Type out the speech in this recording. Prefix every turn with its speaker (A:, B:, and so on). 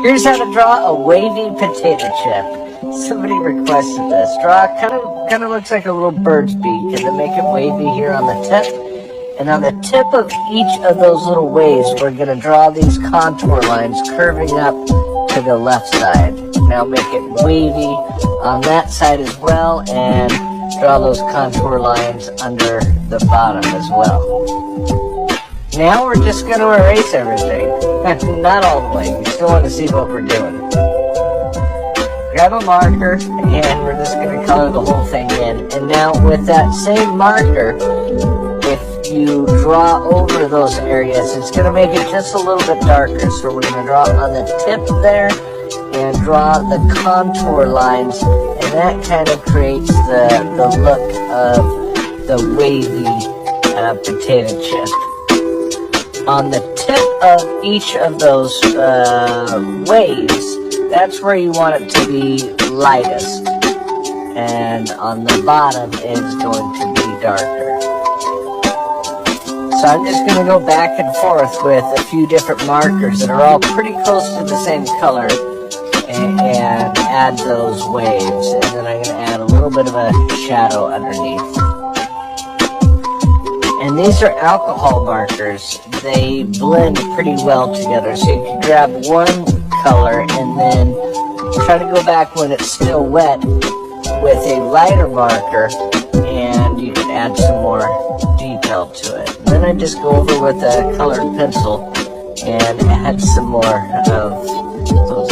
A: Here's how to draw a wavy potato chip. Somebody requested this. Draw kind of looks like a little bird's beak, and then make it wavy here on the tip. And on the tip of each of those little waves, we're going to draw these contour lines curving up to the left side. Now make it wavy on that side as well, and draw those contour lines under the bottom as well. Now we're just going to erase everything. Not all the way. You still want to see what we're doing. Grab a marker, and we're just going to color the whole thing in. And now with that same marker, if you draw over those areas, it's going to make it just a little bit darker. So we're going to draw on the tip there and draw the contour lines, and that kind of creates the look of the wavy potato chip. On the tip of each of those waves, that's where you want it to be lightest, and on the bottom it's going to be darker. So I'm just going to go back and forth with a few different markers that are all pretty close to the same color, and add those waves, and then I'm going to add a little bit of a shadow underneath. And these are alcohol markers. They blend pretty well together, so you can grab one color and then try to go back when it's still wet with a lighter marker, and you can add some more detail to it. And then I just go over with a colored pencil and add some more of those